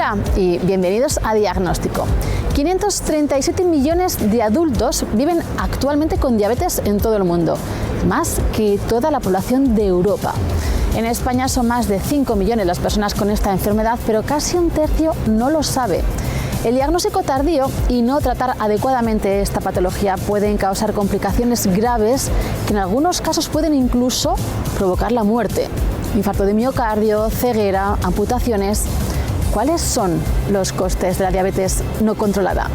Hola y bienvenidos a Diagnóstico. 537 millones de adultos viven actualmente con diabetes en todo el mundo, más que toda la población de Europa. En España son más de 5 millones las personas con esta enfermedad, pero casi un tercio no lo sabe. El diagnóstico tardío y no tratar adecuadamente esta patología pueden causar complicaciones graves que en algunos casos pueden incluso provocar la muerte. Infarto de miocardio, ceguera, amputaciones. ¿Cuáles son los costes de la diabetes no controlada?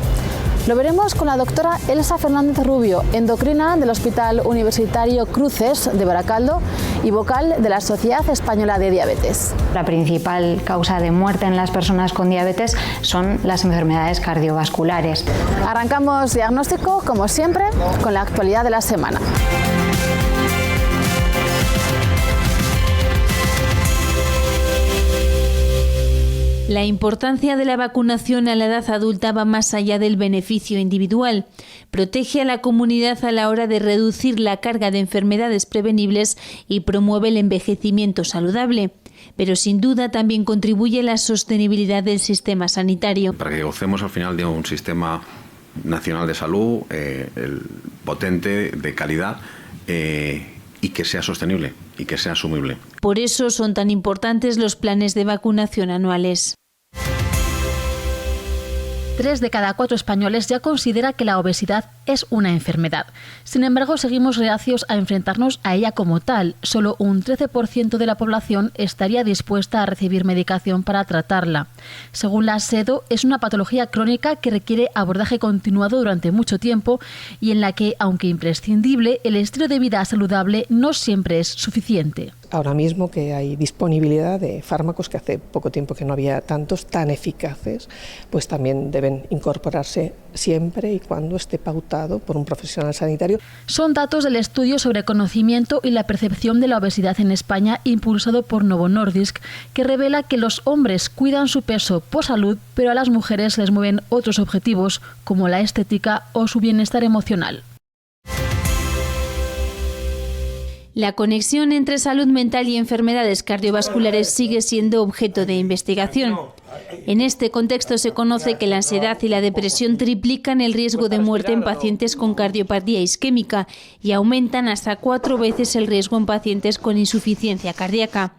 Lo veremos con la doctora Elsa Fernández Rubio, endocrina del Hospital Universitario Cruces de Baracaldo y vocal de la Sociedad Española de Diabetes. La principal causa de muerte en las personas con diabetes son las enfermedades cardiovasculares. Arrancamos Diagnóstico, como siempre, con la actualidad de la semana. La importancia de la vacunación a la edad adulta va más allá del beneficio individual. Protege a la comunidad a la hora de reducir la carga de enfermedades prevenibles y promueve el envejecimiento saludable. Pero sin duda también contribuye a la sostenibilidad del sistema sanitario. Para que gocemos al final de un sistema nacional de salud potente, de calidad, y que sea sostenible y que sea asumible. Por eso son tan importantes los planes de vacunación anuales. 3 de cada 4 españoles ya considera que la obesidad es una enfermedad. Sin embargo, seguimos reacios a enfrentarnos a ella como tal. Solo un 13% de la población estaría dispuesta a recibir medicación para tratarla. Según la SEDO, es una patología crónica que requiere abordaje continuado durante mucho tiempo y en la que, aunque imprescindible, el estilo de vida saludable no siempre es suficiente. Ahora mismo que hay disponibilidad de fármacos, que hace poco tiempo que no había tantos, tan eficaces, pues también deben incorporarse siempre y cuando esté pautado por un profesional sanitario. Son datos del estudio sobre conocimiento y la percepción de la obesidad en España, impulsado por Novo Nordisk, que revela que los hombres cuidan su peso por salud, pero a las mujeres les mueven otros objetivos, como la estética o su bienestar emocional. La conexión entre salud mental y enfermedades cardiovasculares sigue siendo objeto de investigación. En este contexto se conoce que la ansiedad y la depresión triplican el riesgo de muerte en pacientes con cardiopatía isquémica y aumentan hasta 4 veces el riesgo en pacientes con insuficiencia cardíaca.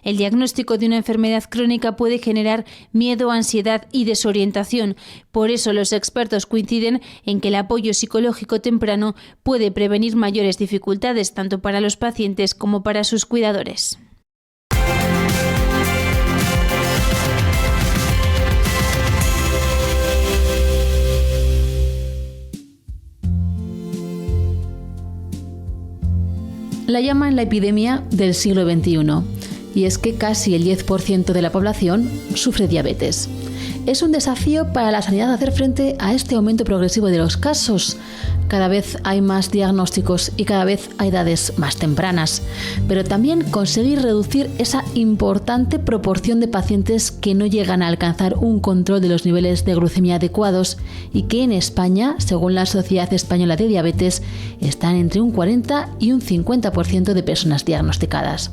El diagnóstico de una enfermedad crónica puede generar miedo, ansiedad y desorientación. Por eso los expertos coinciden en que el apoyo psicológico temprano puede prevenir mayores dificultades tanto para los pacientes como para sus cuidadores. La llaman la epidemia del siglo XXI. Y es que casi el 10% de la población sufre diabetes. Es un desafío para la sanidad hacer frente a este aumento progresivo de los casos. Cada vez hay más diagnósticos y cada vez a edades más tempranas, pero también conseguir reducir esa importante proporción de pacientes que no llegan a alcanzar un control de los niveles de glucemia adecuados y que en España, según la Sociedad Española de Diabetes, están entre un 40 y un 50% de personas diagnosticadas.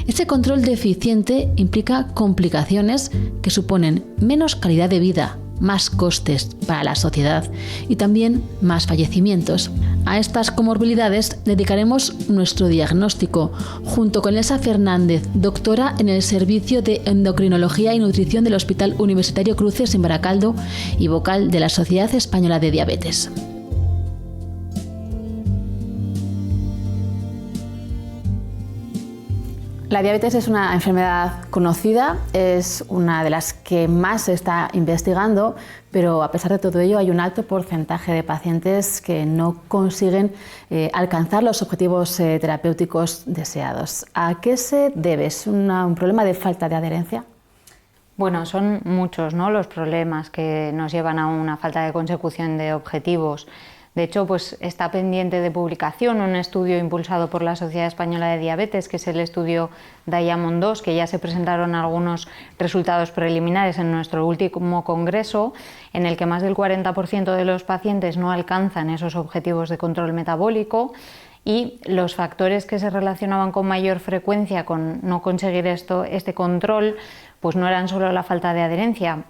Ese control deficiente implica complicaciones que suponen menos calidad de vida, más costes para la sociedad y también más fallecimientos. A estas comorbilidades dedicaremos nuestro diagnóstico, junto con Elsa Fernández, doctora en el Servicio de Endocrinología y Nutrición del Hospital Universitario Cruces en Baracaldo y vocal de la Sociedad Española de Diabetes. La diabetes es una enfermedad conocida, es una de las que más se está investigando, pero a pesar de todo ello hay un alto porcentaje de pacientes que no consiguen alcanzar los objetivos terapéuticos deseados. ¿A qué se debe? ¿Es un problema de falta de adherencia? Bueno, son muchos, ¿no?, los problemas que nos llevan a una falta de consecución de objetivos. De hecho, pues está pendiente de publicación un estudio impulsado por la Sociedad Española de Diabetes, que es el estudio Diamond 2, que ya se presentaron algunos resultados preliminares en nuestro último congreso, en el que más del 40% de los pacientes no alcanzan esos objetivos de control metabólico, y los factores que se relacionaban con mayor frecuencia con no conseguir este control pues no eran solo la falta de adherencia.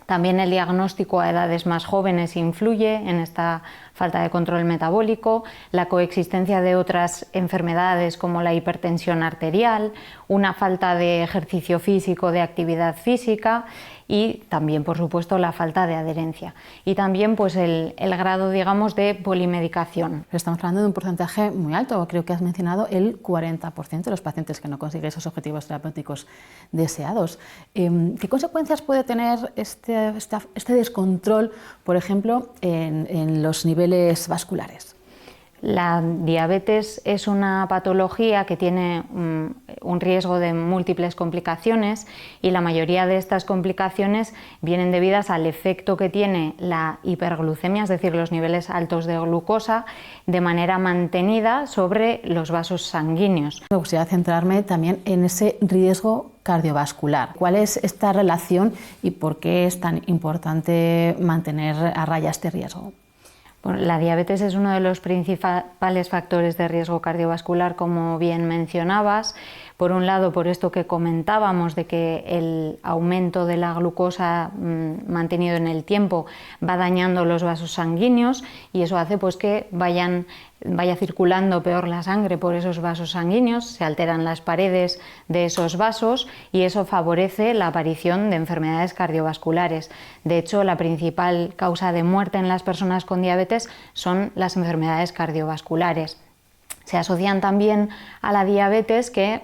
También el diagnóstico a edades más jóvenes influye en esta falta de control metabólico, la coexistencia de otras enfermedades como la hipertensión arterial, una falta de ejercicio físico, de actividad física y también, por supuesto, la falta de adherencia. Y también pues, el grado, digamos, de polimedicación. Estamos hablando de un porcentaje muy alto, creo que has mencionado el 40% de los pacientes que no consiguen esos objetivos terapéuticos deseados. ¿Qué consecuencias puede tener este descontrol, por ejemplo, en los niveles vasculares? La diabetes es una patología que tiene un riesgo de múltiples complicaciones y la mayoría de estas complicaciones vienen debidas al efecto que tiene la hiperglucemia, es decir, los niveles altos de glucosa, de manera mantenida sobre los vasos sanguíneos. Me gustaría centrarme también en ese riesgo cardiovascular. ¿Cuál es esta relación y por qué es tan importante mantener a raya este riesgo? Bueno, la diabetes es uno de los principales factores de riesgo cardiovascular, como bien mencionabas. Por un lado, por esto que comentábamos de que el aumento de la glucosa mantenido en el tiempo va dañando los vasos sanguíneos y eso hace pues, que vaya circulando peor la sangre por esos vasos sanguíneos, se alteran las paredes de esos vasos y eso favorece la aparición de enfermedades cardiovasculares. De hecho, la principal causa de muerte en las personas con diabetes son las enfermedades cardiovasculares. Se asocian también a la diabetes que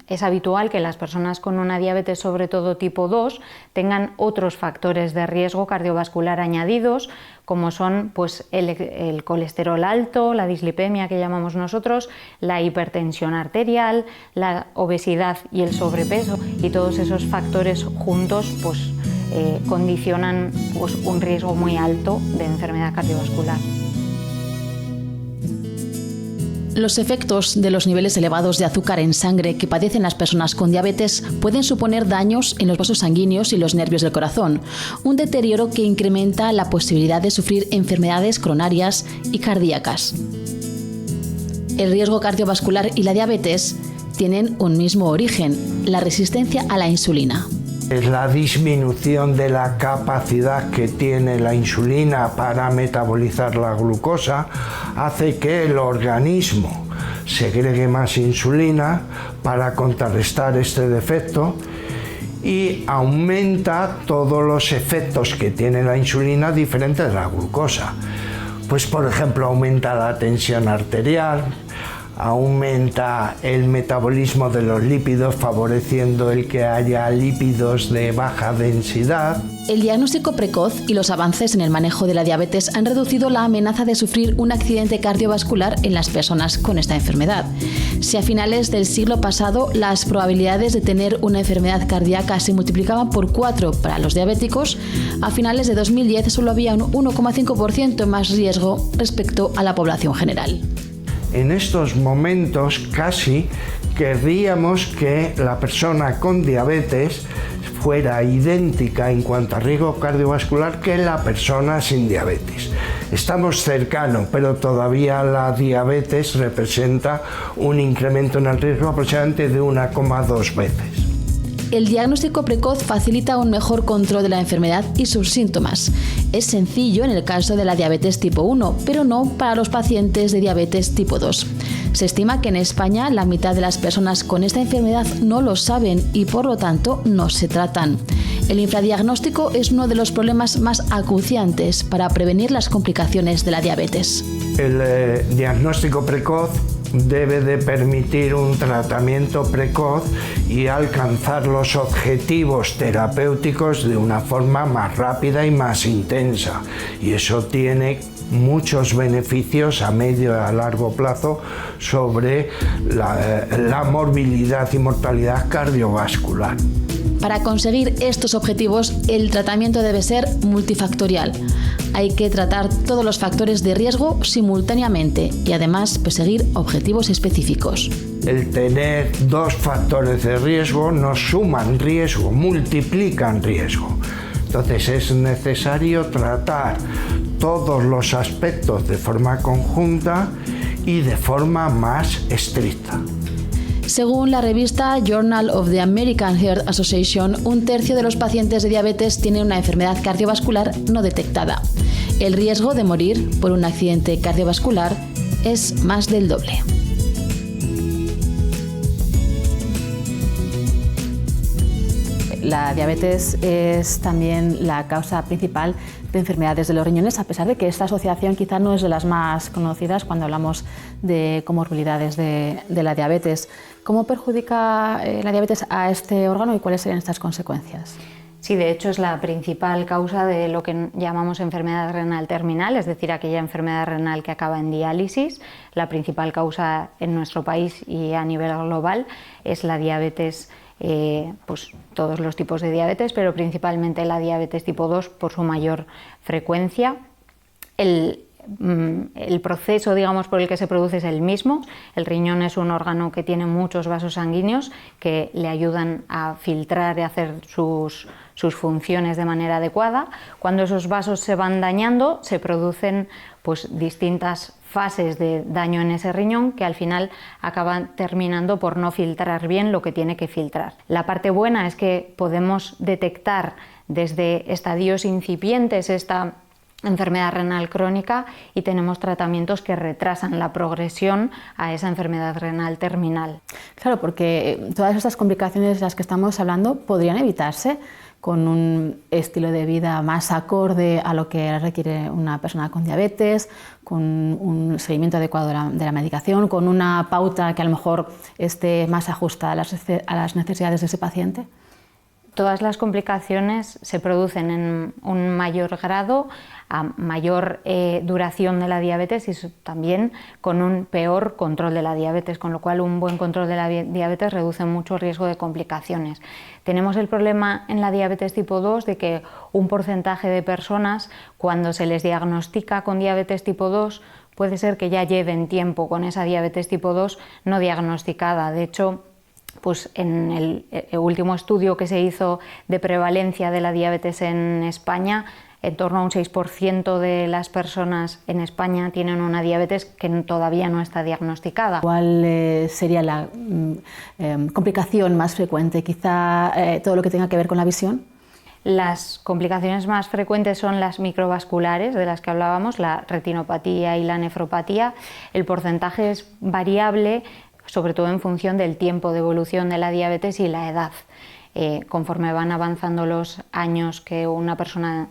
es habitual que las personas con una diabetes, sobre todo tipo 2, tengan otros factores de riesgo cardiovascular añadidos, como son pues, el colesterol alto, la dislipemia que llamamos nosotros, la hipertensión arterial, la obesidad y el sobrepeso, y todos esos factores juntos pues, condicionan pues, un riesgo muy alto de enfermedad cardiovascular. Los efectos de los niveles elevados de azúcar en sangre que padecen las personas con diabetes pueden suponer daños en los vasos sanguíneos y los nervios del corazón, un deterioro que incrementa la posibilidad de sufrir enfermedades coronarias y cardíacas. El riesgo cardiovascular y la diabetes tienen un mismo origen, la resistencia a la insulina. Es la disminución de la capacidad que tiene la insulina para metabolizar la glucosa, hace que el organismo segregue más insulina para contrarrestar este defecto y aumenta todos los efectos que tiene la insulina diferentes de la glucosa. Pues por ejemplo aumenta la tensión arterial, aumenta el metabolismo de los lípidos, favoreciendo el que haya lípidos de baja densidad. El diagnóstico precoz y los avances en el manejo de la diabetes han reducido la amenaza de sufrir un accidente cardiovascular en las personas con esta enfermedad. Si a finales del siglo pasado las probabilidades de tener una enfermedad cardíaca se multiplicaban por 4 para los diabéticos, a finales de 2010 solo había un 1,5% más riesgo respecto a la población general. En estos momentos casi querríamos que la persona con diabetes fuera idéntica en cuanto a riesgo cardiovascular que la persona sin diabetes. Estamos cercanos, pero todavía la diabetes representa un incremento en el riesgo aproximadamente de 1,2 veces. El diagnóstico precoz facilita un mejor control de la enfermedad y sus síntomas. Es sencillo en el caso de la diabetes tipo 1, pero no para los pacientes de diabetes tipo 2. Se estima que en España la mitad de las personas con esta enfermedad no lo saben y por lo tanto no se tratan. El infradiagnóstico es uno de los problemas más acuciantes para prevenir las complicaciones de la diabetes. El diagnóstico precoz debe de permitir un tratamiento precoz y alcanzar los objetivos terapéuticos de una forma más rápida y más intensa. Y eso tiene muchos beneficios a medio y a largo plazo sobre la morbilidad y mortalidad cardiovascular. Para conseguir estos objetivos, el tratamiento debe ser multifactorial. Hay que tratar todos los factores de riesgo simultáneamente y además perseguir objetivos específicos. El tener 2 factores de riesgo no suman riesgo, multiplican riesgo. Entonces es necesario tratar todos los aspectos de forma conjunta y de forma más estricta. Según la revista Journal of the American Heart Association, un tercio de los pacientes de diabetes tienen una enfermedad cardiovascular no detectada. El riesgo de morir por un accidente cardiovascular es más del doble. La diabetes es también la causa principal de enfermedades de los riñones, a pesar de que esta asociación quizá no es de las más conocidas cuando hablamos de comorbilidades de la diabetes. ¿Cómo perjudica la diabetes a este órgano y cuáles serían estas consecuencias? Sí, de hecho es la principal causa de lo que llamamos enfermedad renal terminal, es decir, aquella enfermedad renal que acaba en diálisis. La principal causa en nuestro país y a nivel global es la diabetes, pues todos los tipos de diabetes, pero principalmente la diabetes tipo 2 por su mayor frecuencia. El proceso, digamos, por el que se produce es el mismo. El riñón es un órgano que tiene muchos vasos sanguíneos que le ayudan a filtrar y hacer sus funciones de manera adecuada. Cuando esos vasos se van dañando, se producen pues distintas fases de daño en ese riñón que al final acaban terminando por no filtrar bien lo que tiene que filtrar. La parte buena es que podemos detectar desde estadios incipientes esta enfermedad renal crónica y tenemos tratamientos que retrasan la progresión a esa enfermedad renal terminal. Claro, porque todas estas complicaciones de las que estamos hablando podrían evitarse con un estilo de vida más acorde a lo que requiere una persona con diabetes, con un seguimiento adecuado de la medicación, con una pauta que a lo mejor esté más ajustada a las necesidades de ese paciente. Todas las complicaciones se producen en un mayor grado, a mayor duración de la diabetes y también con un peor control de la diabetes, con lo cual un buen control de la diabetes reduce mucho el riesgo de complicaciones. Tenemos el problema en la diabetes tipo 2 de que un porcentaje de personas, cuando se les diagnostica con diabetes tipo 2, puede ser que ya lleven tiempo con esa diabetes tipo 2 no diagnosticada. De hecho, pues en el último estudio que se hizo de prevalencia de la diabetes en España, en torno a un 6% de las personas en España tienen una diabetes que todavía no está diagnosticada. ¿Cuál sería la complicación más frecuente? Quizá todo lo que tenga que ver con la visión. Las complicaciones más frecuentes son las microvasculares, de las que hablábamos, la retinopatía y la nefropatía. El porcentaje es variable, sobre todo en función del tiempo de evolución de la diabetes y la edad. Conforme van avanzando los años que una persona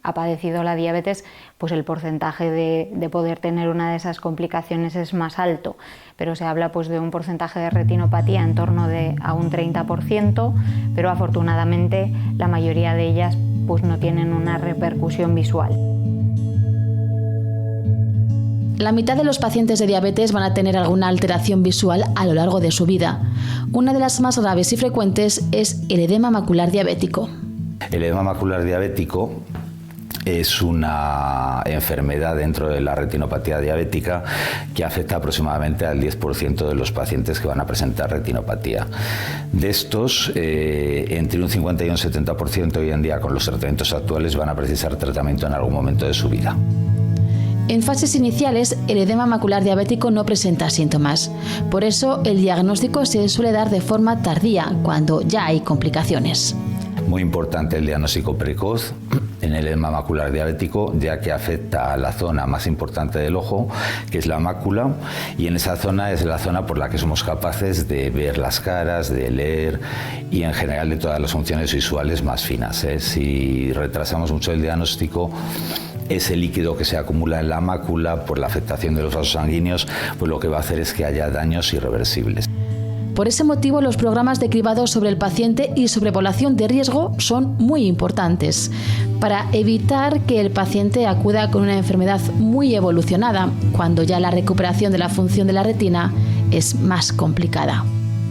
ha padecido la diabetes, pues el porcentaje de poder tener una de esas complicaciones es más alto, pero se habla pues de un porcentaje de retinopatía en torno a un 30%, pero afortunadamente la mayoría de ellas pues no tienen una repercusión visual. La mitad de los pacientes de diabetes van a tener alguna alteración visual a lo largo de su vida. Una de las más graves y frecuentes es el edema macular diabético. El edema macular diabético es una enfermedad dentro de la retinopatía diabética que afecta aproximadamente al 10% de los pacientes que van a presentar retinopatía. De estos, entre un 50 y un 70% hoy en día con los tratamientos actuales van a precisar tratamiento en algún momento de su vida. En fases iniciales, el edema macular diabético no presenta síntomas. Por eso, el diagnóstico se suele dar de forma tardía, cuando ya hay complicaciones. Muy importante el diagnóstico precoz en el edema macular diabético, ya que afecta a la zona más importante del ojo, que es la mácula, y en esa zona es la zona por la que somos capaces de ver las caras, de leer y en general de todas las funciones visuales más finas. Si retrasamos mucho el diagnóstico, ese líquido que se acumula en la mácula por la afectación de los vasos sanguíneos, pues lo que va a hacer es que haya daños irreversibles. Por ese motivo, los programas de cribado sobre el paciente y sobre población de riesgo son muy importantes para evitar que el paciente acuda con una enfermedad muy evolucionada, cuando ya la recuperación de la función de la retina es más complicada.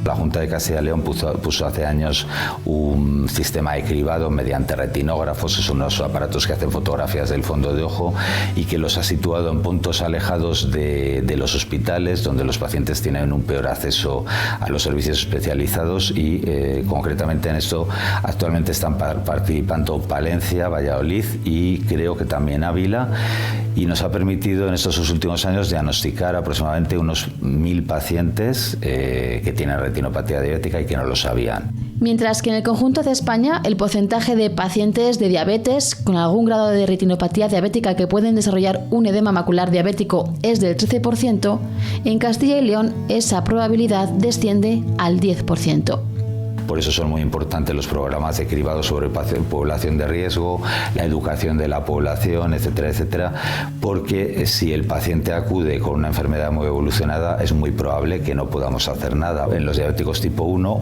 La Junta de Castilla y León puso hace años un sistema de cribado mediante retinógrafos, son unos aparatos que hacen fotografías del fondo de ojo y que los ha situado en puntos alejados de los hospitales, donde los pacientes tienen un peor acceso a los servicios especializados y concretamente en esto actualmente están participando Palencia, Valladolid y creo que también Ávila, y nos ha permitido en estos últimos años diagnosticar aproximadamente unos 1000 pacientes que tienen retinopatía diabética y que no lo sabían. Mientras que en el conjunto de España el porcentaje de pacientes de diabetes con algún grado de retinopatía diabética que pueden desarrollar un edema macular diabético es del 13%, en Castilla y León esa probabilidad desciende al 10%. Por eso son muy importantes los programas de cribado sobre población de riesgo, la educación de la población, etcétera, etcétera, porque si el paciente acude con una enfermedad muy evolucionada es muy probable que no podamos hacer nada. En los diabéticos tipo 1,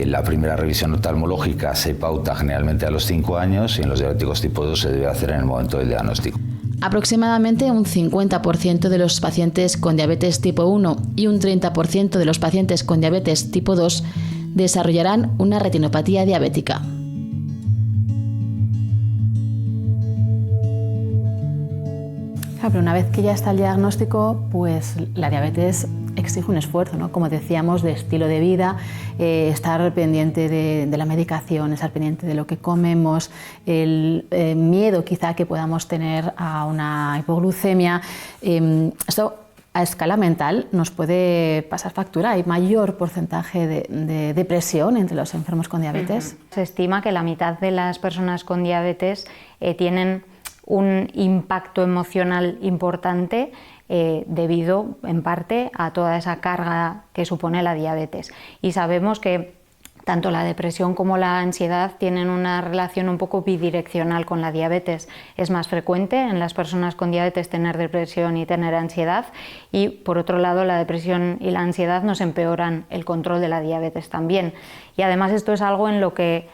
la primera revisión oftalmológica se pauta generalmente a los 5 años y en los diabéticos tipo 2 se debe hacer en el momento del diagnóstico. Aproximadamente un 50% de los pacientes con diabetes tipo 1 y un 30% de los pacientes con diabetes tipo 2 desarrollarán una retinopatía diabética. Claro, pero una vez que ya está el diagnóstico, pues la diabetes exige un esfuerzo, ¿no? Como decíamos, de estilo de vida, estar pendiente de la medicación, estar pendiente de lo que comemos, el miedo quizá que podamos tener a una hipoglucemia. Esto a escala mental nos puede pasar factura. Hay mayor porcentaje de depresión entre los enfermos con diabetes. Se estima que la mitad de las personas con diabetes tienen un impacto emocional importante debido en parte a toda esa carga que supone la diabetes. Y sabemos que tanto la depresión como la ansiedad tienen una relación un poco bidireccional con la diabetes. Es más frecuente en las personas con diabetes tener depresión y tener ansiedad, y por otro lado la depresión y la ansiedad nos empeoran el control de la diabetes también. Y además esto es algo en lo que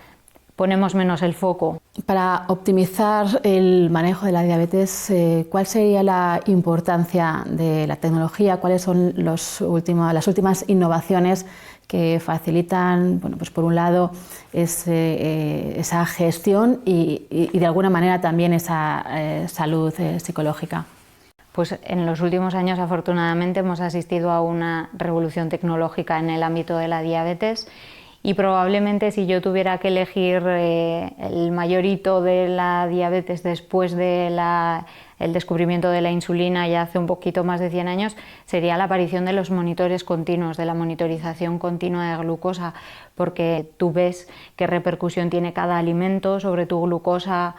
ponemos menos el foco. Para optimizar el manejo de la diabetes, ¿cuál sería la importancia de la tecnología? ¿Cuáles son las últimas innovaciones que facilitan, bueno, pues por un lado esa gestión y de alguna manera también esa salud psicológica? Pues en los últimos años afortunadamente hemos asistido a una revolución tecnológica en el ámbito de la diabetes. Y probablemente si yo tuviera que elegir el mayor hito de la diabetes después de el descubrimiento de la insulina ya hace un poquito más de 100 años, sería la aparición de los monitores continuos, de la monitorización continua de glucosa, porque tú ves qué repercusión tiene cada alimento sobre tu glucosa,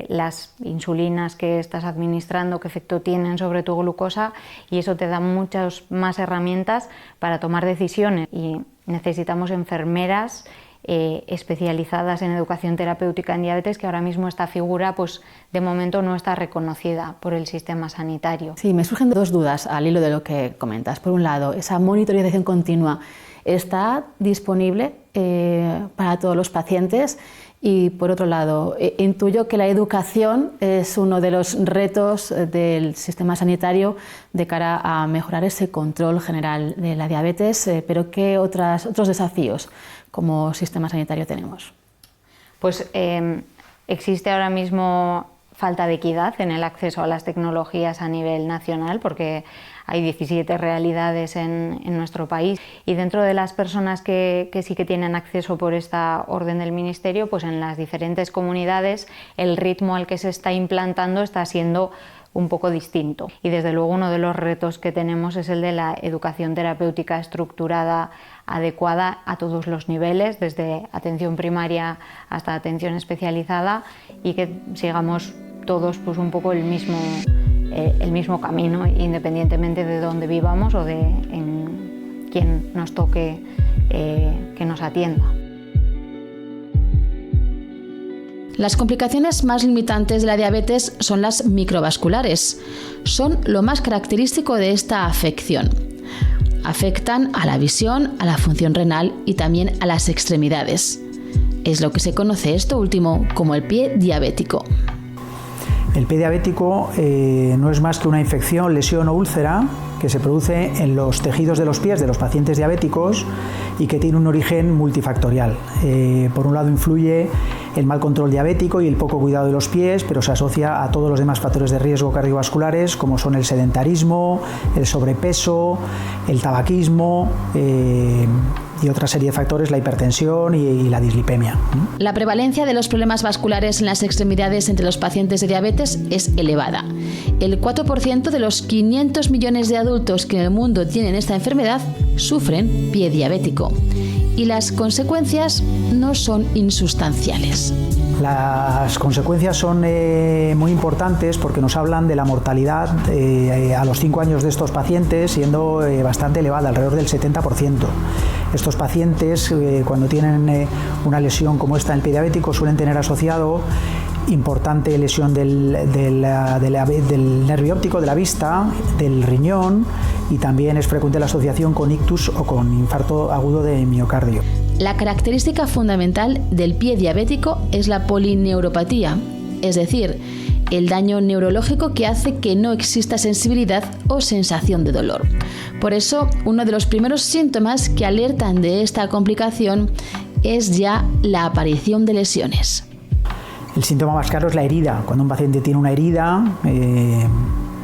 las insulinas que estás administrando, qué efecto tienen sobre tu glucosa, y eso te da muchas más herramientas para tomar decisiones. Y necesitamos enfermeras especializadas en educación terapéutica en diabetes, que ahora mismo esta figura pues de momento no está reconocida por el sistema sanitario. Sí, me surgen dos dudas al hilo de lo que comentas. Por un lado, esa monitorización continua está disponible para todos los pacientes, y por otro lado, intuyo que la educación es uno de los retos del sistema sanitario de cara a mejorar ese control general de la diabetes, pero ¿qué otros desafíos como sistema sanitario tenemos? Pues existe ahora mismo falta de equidad en el acceso a las tecnologías a nivel nacional, porque hay 17 realidades en nuestro país, y dentro de las personas que sí que tienen acceso por esta orden del Ministerio, pues en las diferentes comunidades el ritmo al que se está implantando está siendo un poco distinto. Y desde luego uno de los retos que tenemos es el de la educación terapéutica estructurada, adecuada a todos los niveles, desde atención primaria hasta atención especializada, y que sigamos todos pues un poco el mismo camino, independientemente de dónde vivamos o de en quién nos toque que nos atienda. Las complicaciones más limitantes de la diabetes son las microvasculares. Son lo más característico de esta afección. Afectan a la visión, a la función renal y también a las extremidades. Es lo que se conoce esto último como el pie diabético. El pie diabético no es más que una infección, lesión o úlcera que se produce en los tejidos de los pies de los pacientes diabéticos y que tiene un origen multifactorial. Por un lado influye el mal control diabético y el poco cuidado de los pies, pero se asocia a todos los demás factores de riesgo cardiovasculares, como son el sedentarismo, el sobrepeso, el tabaquismo y otra serie de factores, la hipertensión y la dislipemia. La prevalencia de los problemas vasculares en las extremidades entre los pacientes de diabetes es elevada. El 4% de los 500 millones de adultos que en el mundo tienen esta enfermedad sufren pie diabético. Y las consecuencias no son insustanciales. Las consecuencias son muy importantes porque nos hablan de la mortalidad a los 5 años de estos pacientes siendo bastante elevada, alrededor del 70%. Estos pacientes, cuando tienen una lesión como esta en el pie diabético, suelen tener asociado importante lesión del nervio óptico, de la vista, del riñón, y también es frecuente la asociación con ictus o con infarto agudo de miocardio. La característica fundamental del pie diabético es la polineuropatía, es decir, el daño neurológico que hace que no exista sensibilidad o sensación de dolor. Por eso, uno de los primeros síntomas que alertan de esta complicación es ya la aparición de lesiones. El síntoma más claro es la herida. Cuando un paciente tiene una herida,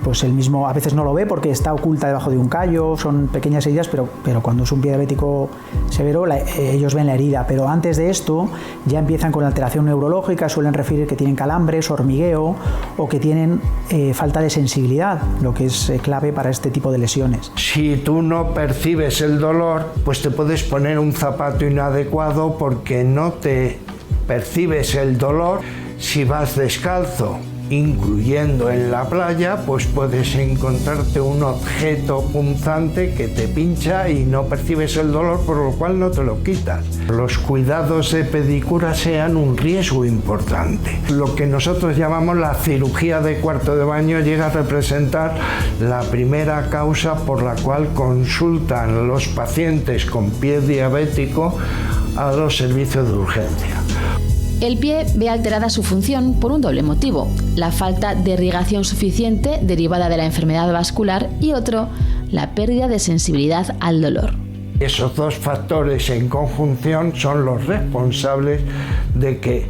pues él mismo a veces no lo ve porque está oculta debajo de un callo, son pequeñas heridas, pero cuando es un pie diabético severo, ellos ven la herida. Pero antes de esto ya empiezan con alteración neurológica, suelen referir que tienen calambres, hormigueo o que tienen falta de sensibilidad, lo que es clave para este tipo de lesiones. Si tú no percibes el dolor, pues te puedes poner un zapato inadecuado porque no te percibes el dolor. Si vas descalzo, incluyendo en la playa, pues puedes encontrarte un objeto punzante que te pincha y no percibes el dolor, por lo cual no te lo quitas. Los cuidados de pedicura sean un riesgo importante. Lo que nosotros llamamos la cirugía de cuarto de baño llega a representar la primera causa por la cual consultan los pacientes con pie diabético a los servicios de urgencia. El pie ve alterada su función por un doble motivo: la falta de irrigación suficiente derivada de la enfermedad vascular y otro, la pérdida de sensibilidad al dolor. Esos dos factores en conjunción son los responsables de que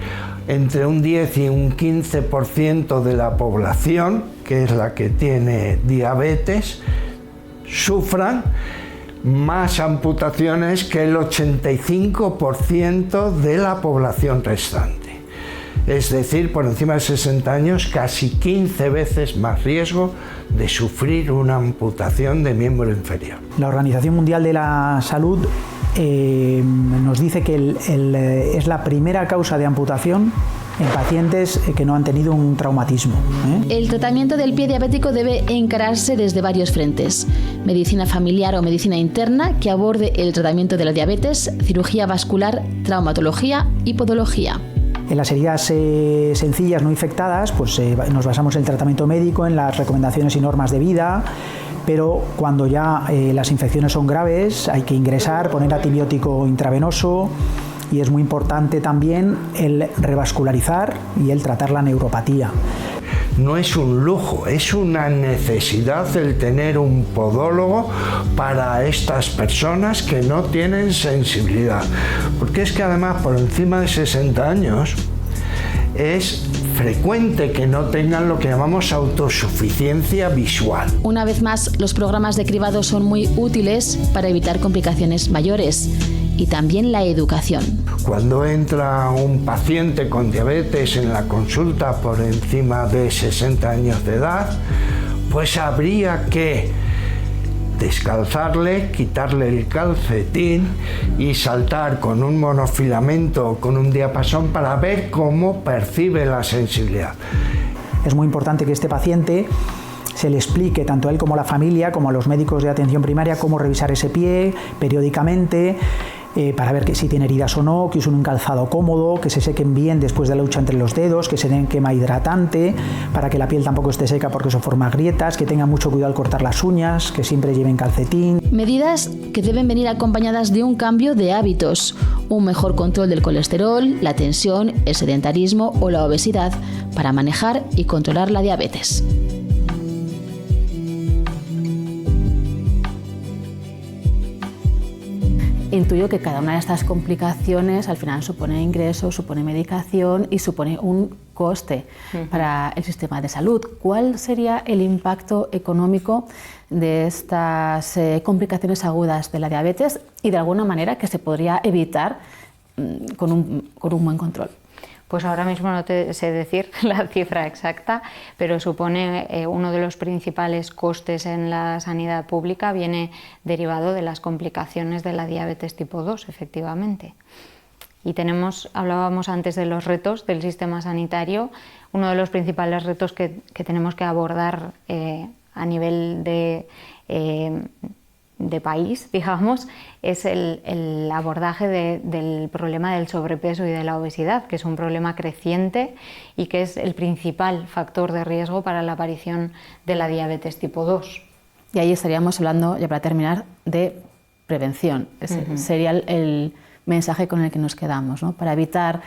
entre un 10 y un 15% de la población, que es la que tiene diabetes, sufran más amputaciones que el 85% de la población restante. Es decir, por encima de 60 años, casi 15 veces más riesgo de sufrir una amputación de miembro inferior. La Organización Mundial de la Salud nos dice que es la primera causa de amputación en pacientes que no han tenido un traumatismo. El tratamiento del pie diabético debe encararse desde varios frentes: medicina familiar o medicina interna, que aborde el tratamiento de la diabetes, cirugía vascular, traumatología y podología. En las heridas sencillas no infectadas, pues nos basamos en el tratamiento médico, en las recomendaciones y normas de vida, pero cuando ya las infecciones son graves hay que ingresar, poner antibiótico intravenoso, y es muy importante también el revascularizar y el tratar la neuropatía. No es un lujo, es una necesidad el tener un podólogo para estas personas que no tienen sensibilidad. Porque es que además por encima de 60 años es frecuente que no tengan lo que llamamos autosuficiencia visual. Una vez más, los programas de cribado son muy útiles para evitar complicaciones mayores. Y también la educación. Cuando entra un paciente con diabetes en la consulta por encima de 60 años de edad, pues habría que descalzarle, quitarle el calcetín y saltar con un monofilamento o con un diapasón para ver cómo percibe la sensibilidad. Es muy importante que este paciente se le explique tanto a él como a la familia, como a los médicos de atención primaria, cómo revisar ese pie periódicamente, para ver que si tiene heridas o no, que usen un calzado cómodo, que se sequen bien después de la lucha entre los dedos, que se den crema hidratante para que la piel tampoco esté seca porque eso forma grietas, que tengan mucho cuidado al cortar las uñas, que siempre lleven calcetín. Medidas que deben venir acompañadas de un cambio de hábitos, un mejor control del colesterol, la tensión, el sedentarismo o la obesidad para manejar y controlar la diabetes. intuyo que cada una de estas complicaciones al final supone ingresos, supone medicación y supone un coste para el sistema de salud. ¿Cuál sería el impacto económico de estas complicaciones agudas de la diabetes y de alguna manera que se podría evitar con un buen control? Pues ahora mismo no te sé decir la cifra exacta, pero supone uno de los principales costes en la sanidad pública viene derivado de las complicaciones de la diabetes tipo 2, efectivamente. Y hablábamos antes de los retos del sistema sanitario. Uno de los principales retos que tenemos que abordar a nivel de país, digamos, es el abordaje del problema del sobrepeso y de la obesidad, que es un problema creciente y que es el principal factor de riesgo para la aparición de la diabetes tipo 2. Y ahí estaríamos hablando, ya para terminar, de prevención. Ese sería el mensaje con el que nos quedamos, ¿no? Para evitar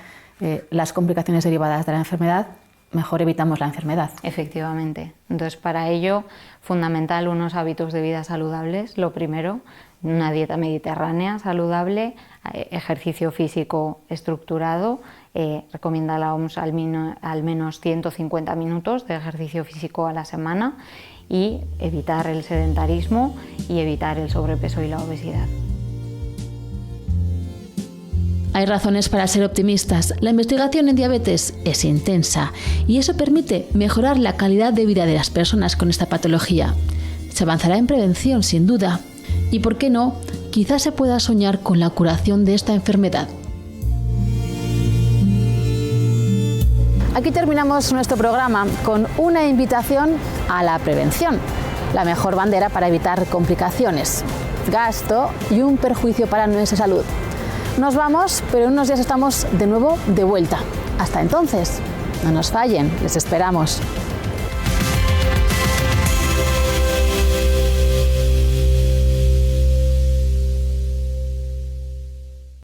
las complicaciones derivadas de la enfermedad, mejor evitamos la enfermedad. Efectivamente. Entonces, para ello, fundamental unos hábitos de vida saludables. Lo primero, una dieta mediterránea saludable, ejercicio físico estructurado. Recomienda la OMS al menos 150 minutos de ejercicio físico a la semana y evitar el sedentarismo y evitar el sobrepeso y la obesidad. Hay razones para ser optimistas. La investigación en diabetes es intensa y eso permite mejorar la calidad de vida de las personas con esta patología. Se avanzará en prevención, sin duda. Y por qué no, quizás se pueda soñar con la curación de esta enfermedad. Aquí terminamos nuestro programa con una invitación a la prevención, la mejor bandera para evitar complicaciones, gasto y un perjuicio para nuestra salud. Nos vamos, pero en unos días estamos de nuevo de vuelta. Hasta entonces, no nos fallen, les esperamos.